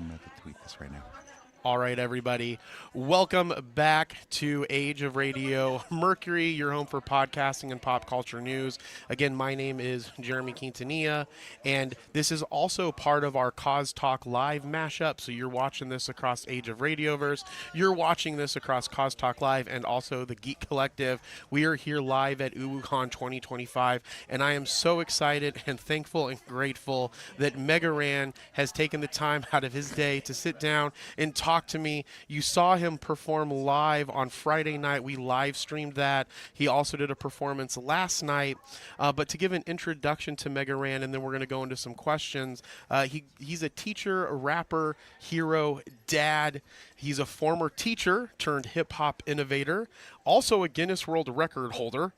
I'm going to tweet this right now. All right, everybody. Welcome back to Age of Radio Mercury, your home for podcasting and pop culture news. Again, my name is Jeremy Quintanilla, and this is also part of our COSTALK live mashup. So you're watching this across Age of Radioverse. You're watching this across COSTALK Live and also the Geek Collective. We are here live at UwuCon 2025, and I am so excited and thankful and grateful that Mega Ran has taken the time out of his day to sit down and talk to me. You saw him perform live on Friday night. We live streamed that. He also did a performance last night. But to give an introduction to Mega Ran, and then we're going to go into some questions. He's a teacher, a rapper, hero, dad. He's a former teacher turned hip hop innovator, also a Guinness World Record holder,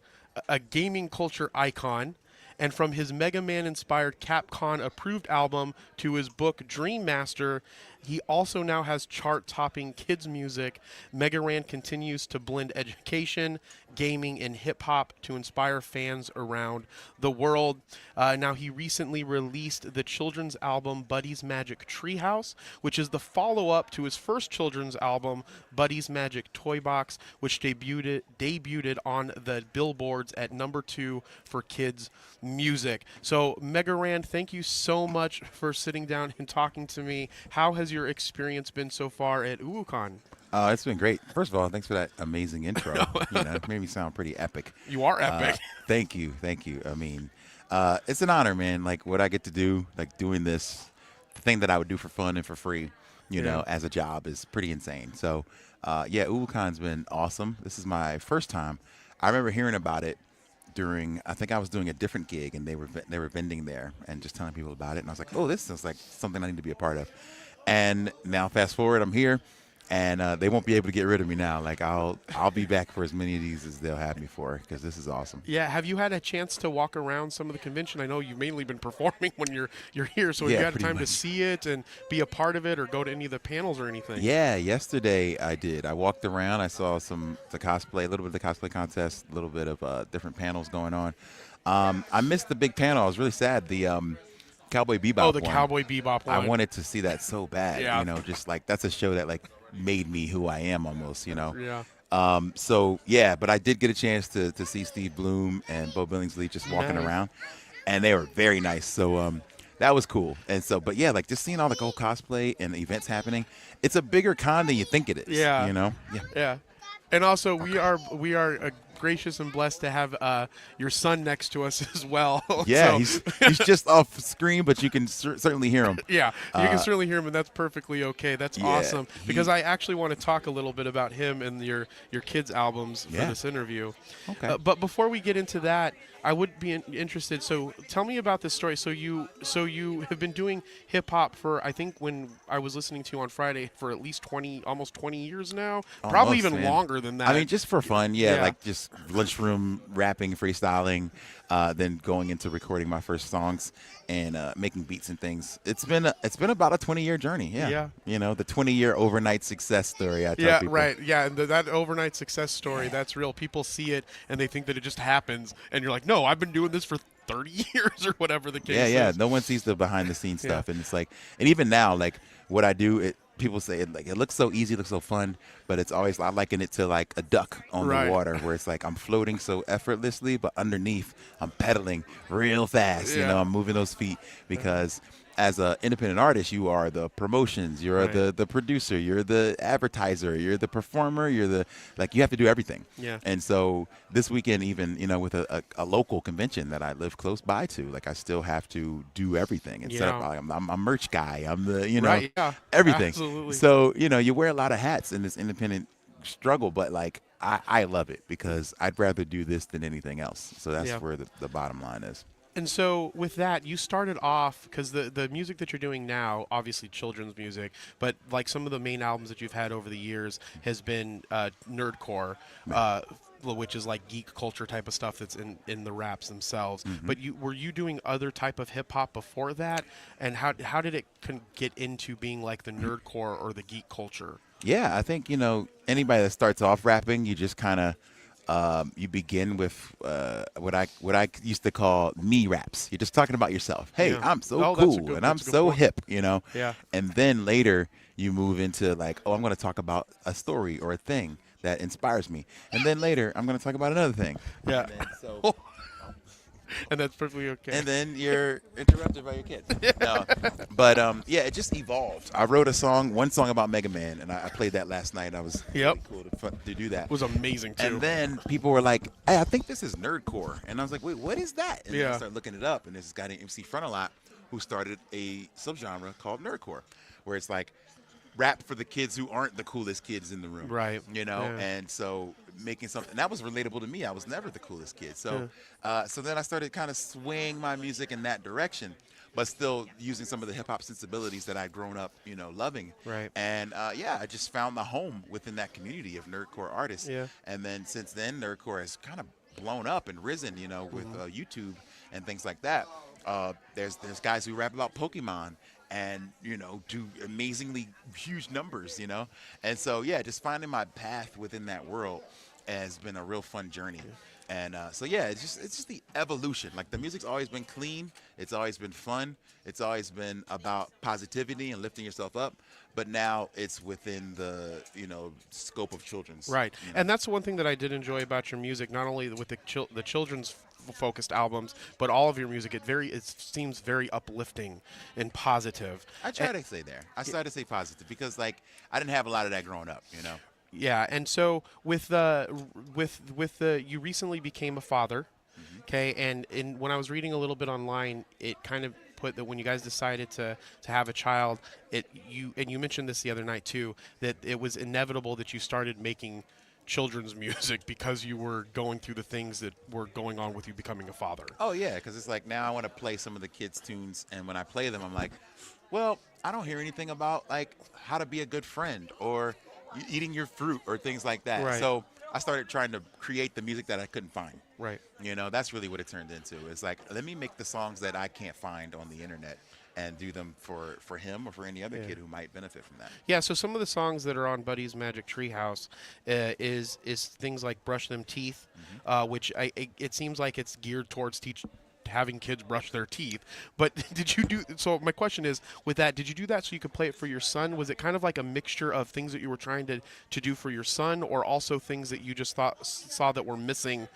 a gaming culture icon. And from his Mega Man inspired Capcom approved album to his book Dream Master, he also now has chart topping kids music. Mega Ran continues to blend education, gaming, and hip hop to inspire fans around the world. Now, he recently released the children's album Buddy's Magic Treehouse, which is the follow up to his first children's album, Buddy's Magic Toy Box, which debuted on the billboards at #2 for kids music. So, Mega Ran, thank you so much for sitting down and talking to me. How has your experience been so far at UwuCon? It's been great. First of all, thanks for that amazing intro. It made me sound pretty epic. You are epic. Thank you. Thank you. I mean, it's an honor, man. Like, what I get to do, like doing this, the thing that I would do for fun and for free, as a job is pretty insane. So, UwuCon's been awesome. This is my first time. I remember hearing about it during, I think I was doing a different gig, and they were vending there and just telling people about it. And I was like, oh, this sounds like something I need to be a part of. And now, fast forward, I'm here, and they won't be able to get rid of me now. Like, I'll be back for as many of these as they'll have me for, because this is awesome. Yeah, have you had a chance to walk around some of the convention? I know you've mainly been performing when you're here, so have you had pretty time to much. see it and be a part of it or go to any of the panels or anything? Yeah, yesterday I did. I walked around. I saw the cosplay, a little bit of the cosplay contest, a little bit of different panels going on. I missed the big panel. I was really sad. The Cowboy Bebop. Oh, the one. Cowboy Bebop one. I wanted to see that so bad. Yeah. Just like that's a show that like made me who I am almost. Yeah. But I did get a chance to see Steve Bloom and Bo Billingsley just walking Nice. around, and they were very nice. So that was cool. And so, but yeah, like just seeing all the cool cosplay and the events happening, it's a bigger con than you think it is. Yeah. Yeah. Yeah. And also, we are gracious and blessed to have your son next to us as well. Yeah, So- he's just off screen, but you can certainly hear him. Yeah, you can certainly hear him, and that's perfectly okay. That's yeah, awesome because I actually want to talk a little bit about him and your kids' albums for Yeah. this interview. Okay. But before we get into that, I would be interested. So tell me about this story. So you have been doing hip hop for, I think when I was listening to you on Friday, for at least almost 20 years now, probably Almost, even man. longer than that. I mean, just for fun, Yeah. like just lunchroom rapping, freestyling, then going into recording my first songs and making beats and things. It's been about a 20-year journey. Yeah. Yeah. The 20-year overnight success story. I tell Yeah, people. right. Yeah, and that overnight success story, that's real. People see it and they think that it just happens, and you're like, no, I've been doing this for 30 years or whatever the case Yeah. is. No one sees the behind the scenes Yeah. stuff, and it's like, and even now, like what I do, people say it looks so easy, it looks so fun, but it's always, I liken it to like a duck on Right. the water, where it's like I'm floating so effortlessly, but underneath I'm pedaling real fast. Yeah. I'm moving those feet because as an independent artist, you are the promotions, you're Right. the producer, you're the advertiser, you're the performer, you're the, like, you have to do everything. Yeah. And so this weekend, even, with a local convention that I live close by to, like, I still have to do everything. And set up, Yeah. I'm a merch guy. I'm the, Right, yeah, everything. absolutely. So, you wear a lot of hats in this independent struggle, but like, I love it because I'd rather do this than anything else. So that's Yeah. where the bottom line is. And so with that, you started off, because the music that you're doing now, obviously children's music, but like some of the main albums that you've had over the years has been nerdcore, which is like geek culture type of stuff that's in the raps themselves. But were you doing other type of hip hop before that? And how did it get into being like the nerdcore or the geek culture? Yeah, I think, anybody that starts off rapping, you just kind of you begin with what I used to call me raps. You're just talking about yourself. Hey, Yeah. I'm so Oh, cool and I'm that's a good so point. hip, you know. Yeah. And then later you move into like, oh, I'm going to talk about a story or a thing that inspires me. And then later I'm going to talk about another thing. Yeah. And then so And that's perfectly okay. and then you're interrupted by your kids. No, but yeah, it just evolved. I wrote one song about Mega Man, and I played that last night. I was Yep. really cool to do that. Was amazing too. And then people were like, "Hey, I think this is nerdcore," and I was like, "Wait, what is that?" And then I Yeah. started looking it up, and there's this guy named MC Frontalot who started a subgenre called nerdcore, where it's like rap for the kids who aren't the coolest kids in the room, Right. you know. Yeah. And so making something that was relatable to me. I was never the coolest kid, so so then I started kind of swaying my music in that direction, but still using some of the hip hop sensibilities that I'd grown up, you know, loving. Right. And yeah, I just found the home within that community of nerdcore artists. Yeah. And then since then, nerdcore has kind of blown up and risen, you know, with YouTube and things like that. There's guys who rap about Pokemon and, you know, do amazingly huge numbers, you know. And so yeah, just finding my path within that world has been a real fun journey. And so yeah, it's just the evolution. Like the music's always been clean, it's always been fun, it's always been about positivity and lifting yourself up. But now it's within the, you know, scope of children's. Right. You know? And that's the one thing that I did enjoy about your music, not only with the children's focused albums, but all of your music. It seems very uplifting and positive. I try to say there. I started to say positive because like I didn't have a lot of that growing up, you know. Yeah, and so with you recently became a father, okay? And when I was reading a little bit online, it kind of put that when you guys decided to have a child, you mentioned this the other night too, that it was inevitable that you started making children's music because you were going through the things that were going on with you becoming a father. Oh yeah, because it's like now I want to play some of the kids' tunes, and when I play them, I'm like, well, I don't hear anything about like how to be a good friend or eating your fruit or things like that. Right. So I started trying to create the music that I couldn't find. Right. You know, that's really what it turned into. It's like, let me make the songs that I can't find on the internet and do them for him or for any other kid who might benefit from that. Yeah, so some of the songs that are on Buddy's Magic Treehouse is things like "Brush Them Teeth," which it seems like it's geared towards having kids brush their teeth. But did you do? So my question is, with that, did you do that so you could play it for your son? Was it kind of like a mixture of things that you were trying to do for your son, or also things that you just saw that were missing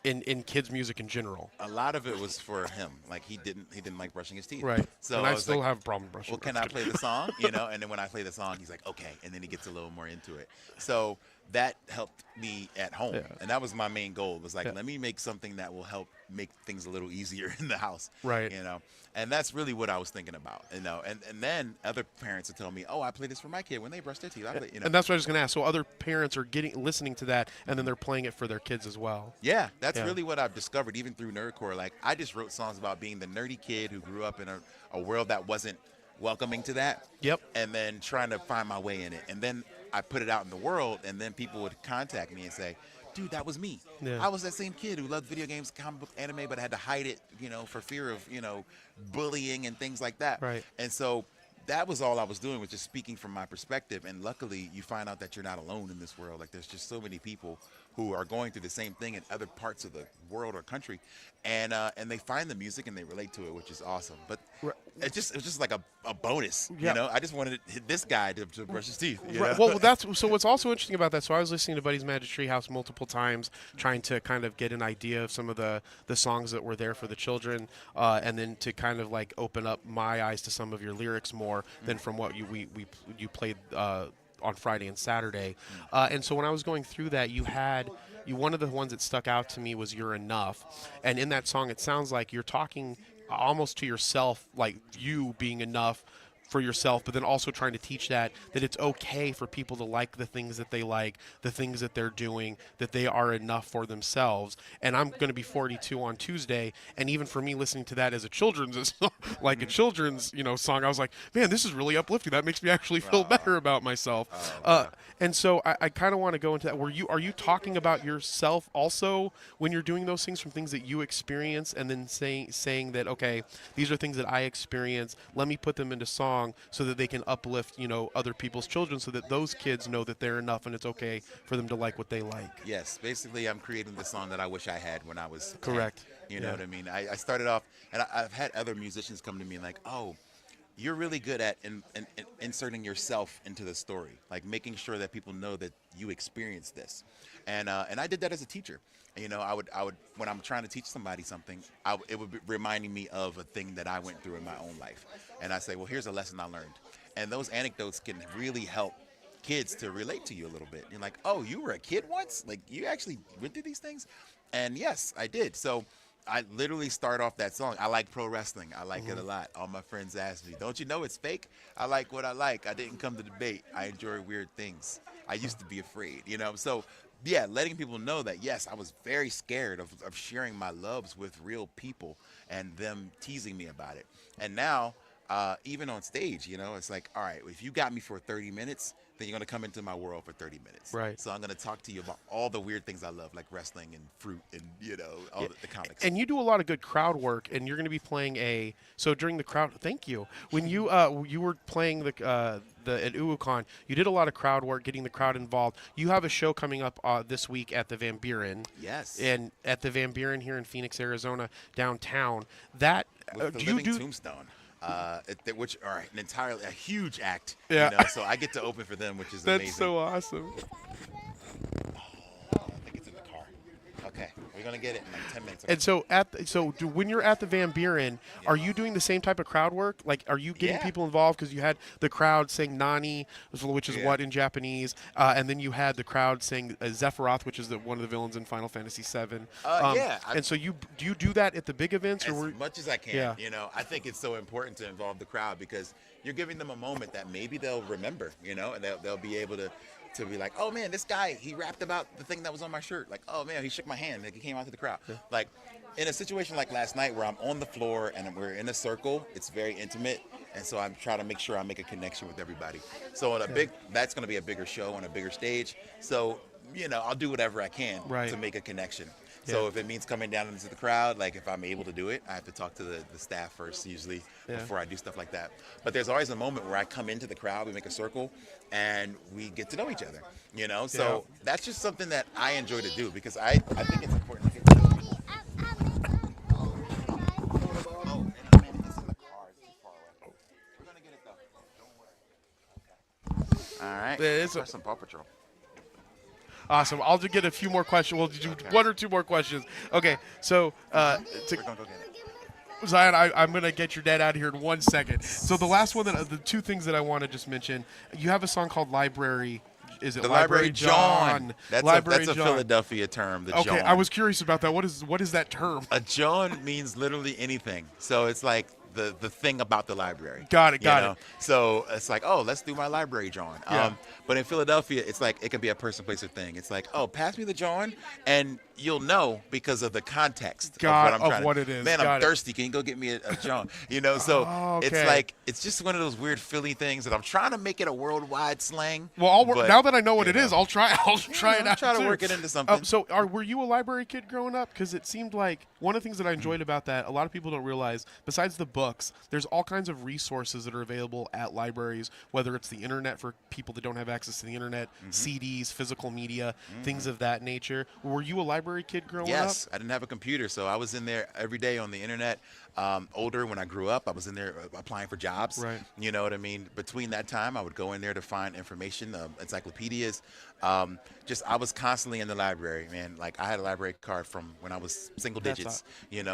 in kids' music in general? A lot of it was for him. Like he didn't like brushing his teeth. Right. So and I was still like, have a problem brushing. well, can I play the song? You know, and then when I play the song, he's like, okay, and then he gets a little more into it. So that helped me at home, and that was my main goal. Was like, let me make something that will help make things a little easier in the house. Right. You know, and that's really what I was thinking about. You know, and then other parents would tell me, oh, I play this for my kid when they brush their teeth. I play, you know. And that's what I was going to ask. So other parents are listening to that, and then they're playing it for their kids as well. Yeah, that's really what I've discovered, even through nerdcore. Like, I just wrote songs about being the nerdy kid who grew up in a world that wasn't welcoming to that. Yep. And then trying to find my way in it. And then I put it out in the world, and then people would contact me and say, dude, that was me. Yeah. I was that same kid who loved video games, comic book, anime, but I had to hide it, you know, for fear of, you know, bullying and things like that. Right. And so that was all I was doing, was just speaking from my perspective. And luckily, you find out that you're not alone in this world. Like, there's just so many people who are going through the same thing in other parts of the world or country, and they find the music and they relate to it, which is awesome. But it was just like a bonus, you know. I just wanted this guy to brush his teeth. You know? Well, that's so. What's also interesting about that. So I was listening to Buddy's Magic Treehouse multiple times, trying to kind of get an idea of some of the songs that were there for the children, and then to kind of like open up my eyes to some of your lyrics more than from what you played on Friday and Saturday. And so when I was going through that, one of the ones that stuck out to me was "You're Enough," and in that song, it sounds like you're talking almost to yourself, like you being enough for yourself, but then also trying to teach that it's okay for people to like the things that they like, the things that they're doing, that they are enough for themselves. And I'm going to be 42 on Tuesday, and even for me listening to that as a children's like a children's song, I was like, man, this is really uplifting. That makes me actually feel better about myself. And so I kind of want to go into that. Are you talking about yourself also when you're doing those things, from things that you experience, and then saying that, okay, these are things that I experience, let me put them into song, song so that they can uplift, other people's children, so that those kids know that they're enough and it's okay for them to like what they like. Yes, basically, I'm creating the song that I wish I had when I was 10. Correct. You know what I mean? I started off, and I've had other musicians come to me like, oh, you're really good at inserting yourself into the story, like making sure that people know that you experienced this. And I did that as a teacher. I would when I'm trying to teach somebody something, it would be reminding me of a thing that I went through in my own life. And I say, well, here's a lesson I learned. And those anecdotes can really help kids to relate to you a little bit. You're like, oh, you were a kid once? Like, you actually went through these things? And yes, I did. So I literally start off that song. I like pro wrestling. I like it a lot. All my friends ask me, don't you know it's fake? I like what I like. I didn't come to debate. I enjoy weird things. I used to be afraid, So, yeah, letting people know that, yes, I was very scared of sharing my loves with real people and them teasing me about it. And now, even on stage, it's like, all right, if you got me for 30 minutes, then you're going to come into my world for 30 minutes. Right. So I'm going to talk to you about all the weird things I love, like wrestling and fruit and, all the comics. And you do a lot of good crowd work, and you're going to be playing so during the crowd, thank you. When you were playing at UWuCon, you did a lot of crowd work, getting the crowd involved. You have a show coming up this week at the Van Buren. Yes. And at the Van Buren here in Phoenix, Arizona, downtown. That With the do Living you do Tombstone. Which are a huge act. Yeah. So I get to open for them, which is That's amazing. so awesome. I think it's in the car. Okay, we're gonna get it in like 10 minutes. And so when you're at the Van Buren, are you doing the same type of crowd work? Like, are you getting Yeah. people involved? Because you had the crowd saying Nani, which is Yeah. what in Japanese, and then you had the crowd saying Zephyroth, which is one of the villains in Final Fantasy VII. Yeah. And so do you do that at the big events? As Or much as I can. Yeah. I think it's so important to involve the crowd because you're giving them a moment that maybe they'll remember, and they'll be able to be like, oh man, this guy, he rapped about the thing that was on my shirt. Like, oh man, he shook my hand. Like, he came out to the crowd. Yeah. Like, in a situation like last night where I'm on the floor and we're in a circle, it's very intimate. And so I'm trying to make sure I make a connection with everybody. So that's going to be a bigger show on a bigger stage. So, I'll do whatever I can to make a connection. So if it means coming down into the crowd, like if I'm able to do it, I have to talk to the staff first usually before I do stuff like that. But there's always a moment where I come into the crowd, we make a circle, and we get to know each other, So that's just something that I enjoy to do because I think it's important to get to know people. Oh, and it's in the car. It's too far away. We're going to get it though. Don't worry. Okay. All right. It's Press some Paw Patrol. Awesome. I'll just get a few more questions. We'll do one or two more questions. Okay, so We're going to go get it. Zion, I'm going to get your dad out of here in 1 second. So the last one, the two things that I want to just mention, you have a song called Library. Is it The Library John? That's Library a John. Philadelphia term, the Okay, John. I was curious about that. What is that term? A John means literally anything. So it's like the thing about the library. Got it. So it's like, oh, let's do my library John. Yeah. But in Philadelphia, it's like it can be a person, place, or thing. It's like, oh, pass me the John, and you'll know because of the context of what it is. Man, I'm thirsty. Can you go get me a John? So okay. it's like it's just one of those weird Philly things that I'm trying to make it a worldwide slang. Well, now that I know what it is, I'll try it out. Try to work it into something. So were you a library kid growing up? Because it seemed like one of the things that I enjoyed about that, a lot of people don't realize, besides the books, there's all kinds of resources that are available at libraries, whether it's the internet for people that don't have access to the internet, CDs, physical media, things of that nature. Were you a library kid growing up? Yes, I didn't have a computer, so I was in there every day on the internet. Older, when I grew up, I was in there applying for jobs. Right. You know what I mean? Between that time, I would go in there to find information, encyclopedias. I was constantly in the library, man. Like, I had a library card from when I was single digits,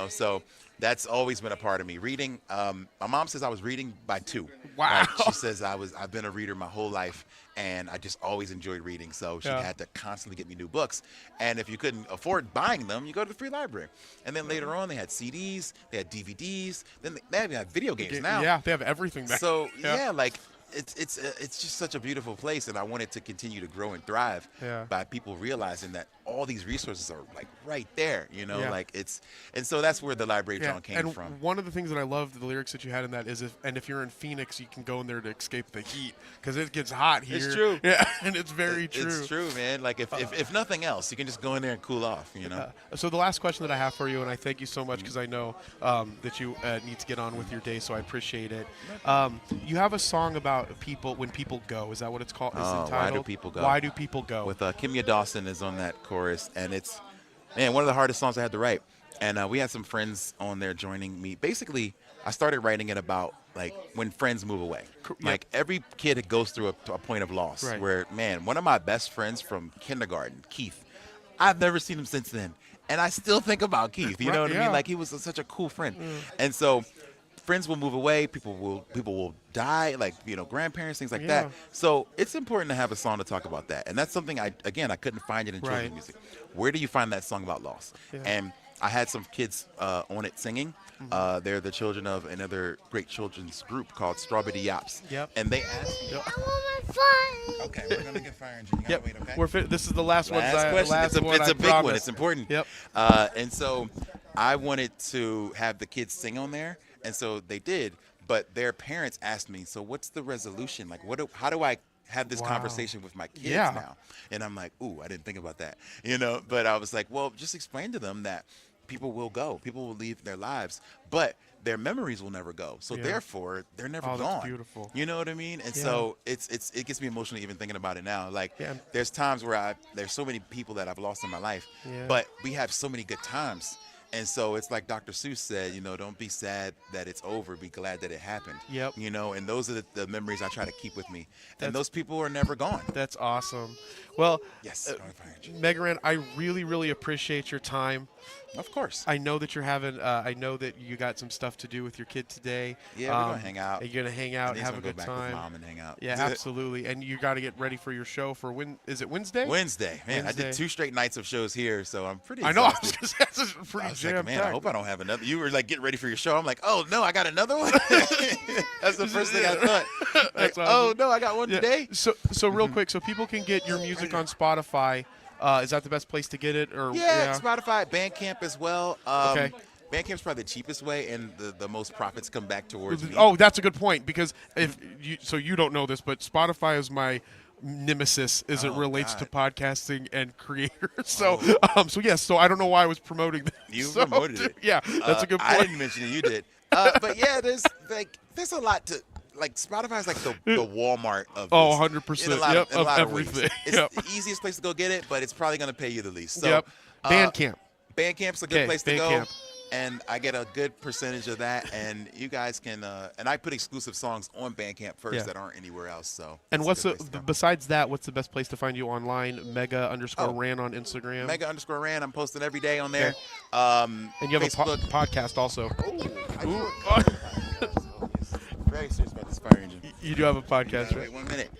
so that's always been a part of me. Reading, my mom says I was reading by 2. Wow. Like, she says I've been a reader my whole life, and I just always enjoyed reading. So she had to constantly get me new books. And if you couldn't afford buying them, you go to the free library. And then later on, they had CDs, they had DVDs, then they even have video games now. Yeah, they have everything back. So like it's just such a beautiful place, and I want it to continue to grow and thrive by people realizing that all these resources are like right there, you know, Yeah. like it's, and so that's where the library Yeah, John came and from. one of the things that I loved the lyrics that you had in that is if you're in Phoenix, you can go in there to escape the heat because it gets hot here. It's true. Yeah, and it's very true. It's true, man. Like if nothing else, you can just go in there and cool off, you know. So the last question that I have for you, and I thank you so much because I know that you need to get on with your day, so I appreciate it. You have a song about people when people go. Is that what it's called? It's entitled? Why do people go? Why do people go? With Kimya Dawson is on that chorus, and it's, man, one of the hardest songs I had to write. And we had some friends on there joining me. Basically, I started writing it about like when friends move away. Like every kid goes through a point of loss. Right. Where, man, one of my best friends from kindergarten, Keith, I've never seen him since then, and I still think about Keith. You know what I mean? Like he was such a cool friend, and so friends will move away. People will die, like, you know, grandparents, things like that. So it's important to have a song to talk about that, and that's something I couldn't find it in children's music. Where do you find that song about loss? And I had some kids on it singing. They're the children of another great children's group called Strawberry Yaps. And they asked me. I want my fun. Okay, we're gonna get fire engine. You gotta wait, okay? This is the last one. Last question. It's a big one. It's important. And so I wanted to have the kids sing on there, and so they did. But their parents asked me, so what's the resolution? Like, how do I have this conversation with my kids now? And I'm like, ooh, I didn't think about that, you know. But I was like, well, just explain to them that people will go, people will leave their lives, but their memories will never go. So therefore, they're never gone. That's beautiful. You know what I mean? And so it gets me emotional even thinking about it now. Like there's times where there's so many people that I've lost in my life, but we have so many good times. And so it's like Dr. Seuss said, you know, don't be sad that it's over, be glad that it happened. You know, and those are the memories I try to keep with me. And those people are never gone. That's awesome. Well, yes, Megaran, I really, really appreciate your time. Of course. I know that you're having, I know that you got some stuff to do with your kid today. Yeah, we're going to hang out. You're going to hang out and have a good back time. With Mom and hang out. Yeah, absolutely. And you got to get ready for your show for is it Wednesday? Wednesday. Man, I did 2 straight nights of shows here, so I'm pretty excited. I know. I was was going to say, that's pretty jam-packed. Man, I hope I don't have another. You were like getting ready for your show. I'm like, oh, no, I got another one? That's the first thing I thought. Like, awesome. Oh, no, I got one today? So real quick, so people can get your music on Spotify. Is that the best place to get it? Or Spotify, Bandcamp as well. Okay. Bandcamp's probably the cheapest way, and the most profits come back towards me. Oh, that's a good point, because you don't know this, but Spotify is my nemesis as it relates to podcasting and creators. So so I don't know why I was promoting that. You promoted it. Yeah, that's a good point. I didn't mention it. You did. But yeah, there's a lot to. Like Spotify is like the Walmart of this. 100%. In a lot of everything. Ways. It's the easiest place to go get it, but it's probably going to pay you the least. So, Bandcamp. Bandcamp's a good place to go, and I get a good percentage of that. And you guys can, and I put exclusive songs on Bandcamp first that aren't anywhere else. So, and besides that, what's the best place to find you online? Mega_ran on Instagram. Mega_ran. I'm posting every day on there. And you have Facebook. a podcast also. Very serious about this fire engine. You do have a podcast, right? Wait 1 minute.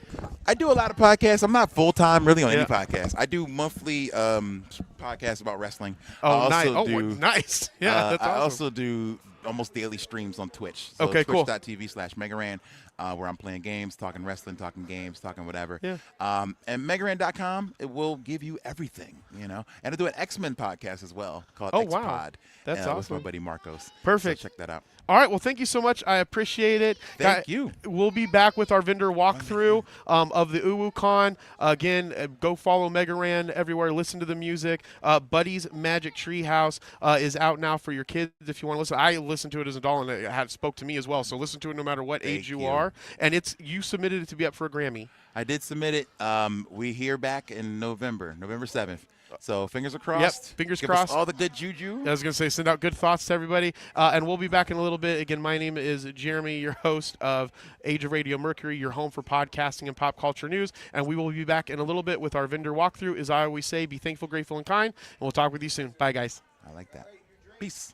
I do a lot of podcasts. I'm not full time really on any podcast. I do monthly podcasts about wrestling. Oh, nice. Nice. Yeah, that's awesome. I also do almost daily streams on Twitch. So okay, cool. Twitch.tv/Megaran, where I'm playing games, talking wrestling, talking games, talking whatever. Yeah. And Megaran.com, it will give you everything, you know. And I do an X-Men podcast as well called X-Pod. That's awesome. With my buddy Marcos. Perfect. So check that out. All right. Well, thank you so much. I appreciate it. Thank you. We'll be back with our vendor walkthrough of the UwuCon. Again, go follow Megaran everywhere. Listen to the music. Buddy's Magic Treehouse is out now for your kids if you want to listen. I listened to it as an adult, and it spoke to me as well. So listen to it no matter what age you are. And you submitted it to be up for a Grammy. I did submit it. We hear back in November 7th. So fingers are crossed. Yep, fingers Give crossed. Us all the good juju. I was going to say, send out good thoughts to everybody. And we'll be back in a little bit. Again, my name is Jeremy, your host of Age of Radio Mercury, your home for podcasting and pop culture news. And we will be back in a little bit with our vendor walkthrough. As I always say, be thankful, grateful, and kind. And we'll talk with you soon. Bye, guys. I like that. Peace.